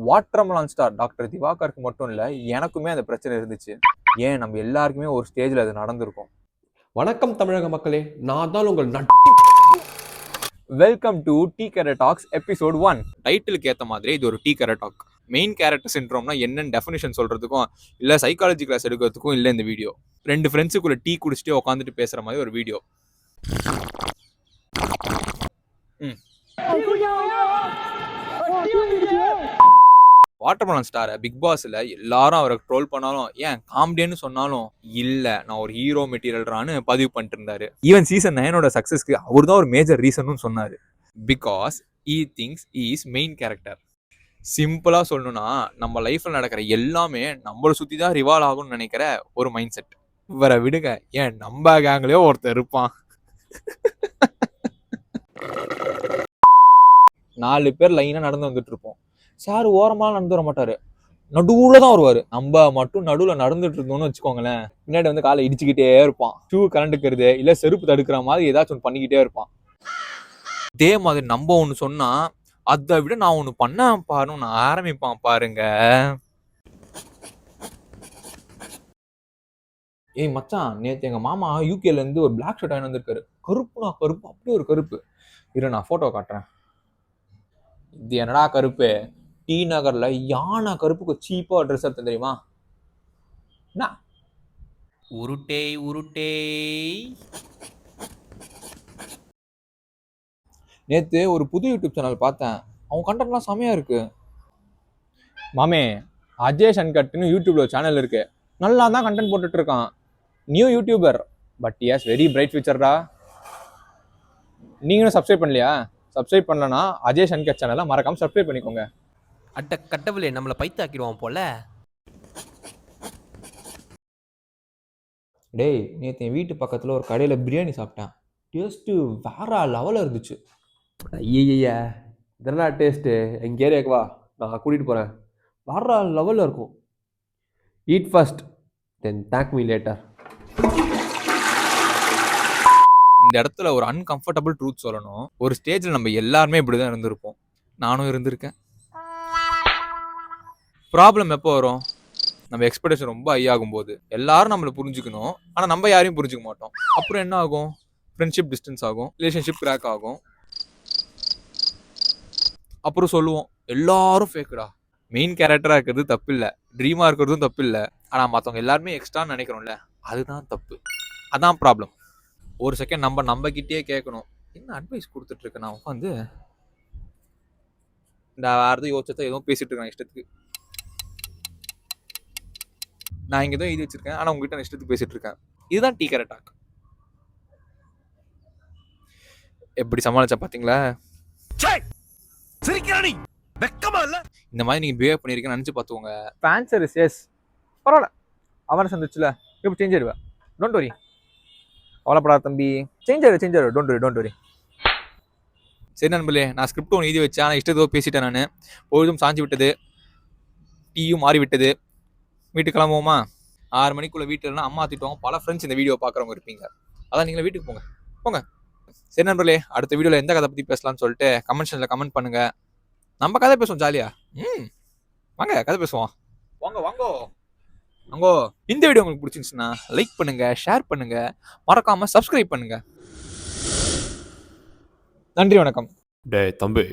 Watermelon star doctor திவாகருக்கு மட்டும் இல்லை, எனக்குமே அந்த பிரச்சனை இருந்துச்சு. ஏன் நம்ம எல்லாருக்குமே ஒரு ஸ்டேஜில் அது நடந்திருக்கும். வணக்கம் தமிழக மக்களே, நான் தான் உங்கள் welcome to tea carrot talks episode 1. டைட்டிலுக்கு ஏற்ற மாதிரி இது ஒரு tea carrot talk. Main character சிண்ட்ரோம்னா என்னன்னு டெஃபினிஷன் சொல்றதுக்கும் இல்லை சைக்காலஜி கிளாஸ் எடுக்கிறதுக்கும் இல்லை இந்த வீடியோ. 2 ஃப்ரெண்ட்ஸுக்குள்ள டீ குடிச்சிட்டே உட்காந்துட்டு பேசுற மாதிரி ஒரு வீடியோ. வாட்டர்மெலன் ஸ்டாரை பிக் பாஸ்ல எல்லாரும் அவரை ட்ரோல் பண்ணாலும், ஏன் காமெடின்னு சொன்னாலும் இல்லை நான் ஒரு ஹீரோ மெட்டீரியல்றான்னு பதிவு பண்ணிட்டு இருந்தாரு. ஈவன் சீசன் 9 சக்சஸ்க்கு அவர் தான் ஒரு மேஜர் ரீசன் சொன்னாரு. Because he thinks he is main character. சிம்பிளா சொல்லணும்னா நம்ம லைஃப்ல நடக்கிற எல்லாமே நம்மளை சுத்தி தான் ரிவால்வ் ஆகும்னு நினைக்கிற ஒரு மைண்ட் செட். இவரை விடுங்க, ஏன் நம்ம கேங்லயோ ஒருத்தர் இருப்பான். 4 பேர் லைனா நடந்து வந்துட்டு இருப்போம். சார் ஓரமாக நடந்து வர மாட்டாரு, நடுவுல தான் வருவாரு. நம்ம மட்டும் நடுவுல நடந்துட்டு இருந்தோம்னு வச்சுக்கோங்களேன், பின்னாடி வந்து காலை இடிச்சுக்கிட்டே இருப்பான். ஷூ கரண்டுக்கிறது இல்ல செருப்பு தடுக்கிற மாதிரி ஏதாச்சும் ஒன்று பண்ணிக்கிட்டே இருப்பான். இதே மாதிரி நம்ம ஒண்ணு சொன்னா அதை விட நான் ஒண்ணு பண்ண பாருன்னு ஆரம்பிப்பான் பாருங்க. ஏய் மச்சான், நேற்று எங்க மாமா யூகேல இருந்து ஒரு பிளாக் ஷர்ட் வாங்கி வந்திருக்காரு. கருப்புனா கருப்பு, அப்படியே ஒரு கருப்பு. இரு நான் போட்டோ காட்டுறேன். இது என்னடா கருப்பு? டி நகர்ல யானை கருப்புக்கு சீப்பா ட்ரெஸ் எடுத்து தெரியுமா? என்ன உருட்டே உருட்டே. நேத்து ஒரு புது யூடியூப் சேனல் பார்த்தேன். அவங்க கண்டென்ட்லாம் செமையா இருக்கு. மாமே, அஜய் சன்கட்னு யூடியூப்ல ஒரு சேனல் இருக்கு. நல்லா தான் கண்டென்ட் போட்டுட்டு இருக்கான். New YouTuber, but is very bright ஃபியூச்சர்டா. நீங்களும் சப்ஸ்கிரைப் பண்ணலையா? சப்ஸ்கிரைப் பண்ணலன்னா அஜய் சன்கட் சேனலை மறக்காம சப்ஸ்கிரைப் பண்ணிக்கோங்க. அட்ட கட்டவில்லை, நம்மளை பைத்தாக்கிடுவான் போல. டேய், நேற்று என் வீட்டு பக்கத்தில் ஒரு கடையில் பிரியாணி சாப்பிட்டேன். டேஸ்ட்டு வேற லெவலில் இருந்துச்சு. ஐயா இதெல்லாம் டேஸ்ட்டு எங்கள் ஏரியாவுக்கு வா, நான் கூட்டிகிட்டு போகிறேன். வேற லெவலில் இருக்கும். Eat first then thank me later. இந்த இடத்துல ஒரு அன்கம்ஃபர்டபுள் ட்ரூத் சொல்லணும். ஒரு ஸ்டேஜில் நம்ம எல்லாருமே இப்படி தான் இருந்திருப்போம். நானும் இருந்திருக்கேன். ப்ராப்ளம் எப்போ வரும்? நம்ம எக்ஸ்பெக்டேஷன் ரொம்ப ஹை ஆகும்போது. எல்லாரும் நம்மளை புரிஞ்சுக்கணும், ஆனால் நம்ம யாரையும் புரிஞ்சுக்க மாட்டோம். அப்புறம் என்ன ஆகும்? ஃப்ரெண்ட்ஷிப் டிஸ்டன்ஸ் ஆகும், ரிலேஷன்ஷிப் கிராக் ஆகும். அப்புறம் சொல்லுவோம் எல்லாரும் ஃபேக்குடா. மெயின் கேரக்டராக இருக்கிறது தப்பு இல்லை, ட்ரீமாக இருக்கிறதும் தப்பு இல்லை, ஆனால் மற்றவங்க எல்லாருமே எக்ஸ்ட்ரான்னு நினைக்கிறோம்ல, அதுதான் தப்பு. அதான் ப்ராப்ளம். ஒரு செகண்ட் நம்ம கிட்டே கேட்கணும், என்ன அட்வைஸ் கொடுத்துட்ருக்கேன் நான் உட்காந்து இந்த வேறு யோசிச்சா எதுவும் பேசிட்டு இருக்கேன் இஷ்டத்துக்கு. நான் இங்கே தான் எழுதி வச்சிருக்கேன், ஆனால் உங்ககிட்ட நான் இஷ்டத்துக்கு பேசிட்டு இருக்கேன். இதுதான் டீ கேரட் டாக். எப்படி சமாளிச்சா பார்த்தீங்களா? இந்த மாதிரி நீங்கள் பிஹேவ் பண்ணியிருக்கேன்னு நினச்சி பார்த்துக்கோங்க. ஃபேன்சர் இஸ் எஸ், பரவாயில்ல, அவனை சந்திச்சுல, இப்போ சேஞ்ச் ஆயிடுவேன். டோன்ட் வரி, கவலைப்படாத தம்பி, சேஞ்ச் ஆயிடு. Don't worry. சரி நண்பர்களே, நான் ஸ்கிரிப்ட் ஒன்று எழுதி வச்சேன், ஆனால் இஷ்டத்தோ பேசிட்டேன். நான் பொழுதும் சாஞ்சி விட்டது, டீயும் மாறி விட்டது. வீட்டுக்கு கிளம்புவோமா? 6 மணிக்குள்ளே வீட்டில் இல்லைனா அம்மா திட்டுவாங்க. பல ஃப்ரெண்ட்ஸ் இந்த வீடியோ பார்க்குறவங்க இருப்பீங்க. அதான் நீங்களே வீட்டுக்கு போங்க. சரி நண்பர்களே, அடுத்த வீடியோவில் எந்த கதை பற்றி பேசலாம்னு சொல்லிட்டு கமெண்ட்ஸில் கமெண்ட் பண்ணுங்க. நம்ம கதை பேசுவோம் ஜாலியா. வாங்க கதை பேசுவோம். வாங்கோ. இந்த வீடியோ உங்களுக்கு பிடிச்சிருந்துச்சுன்னா லைக் பண்ணுங்க, ஷேர் பண்ணுங்க, மறக்காம சப்ஸ்கிரைப் பண்ணுங்க. நன்றி, வணக்கம். டேய் தம்பி,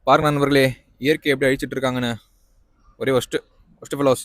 பாருங்க நண்பர்களே, இயற்கை எப்படி அழிச்சிட்டு இருக்காங்கன்னு. ஒரே ஒஸ்ட் ஃபெலோஸ்.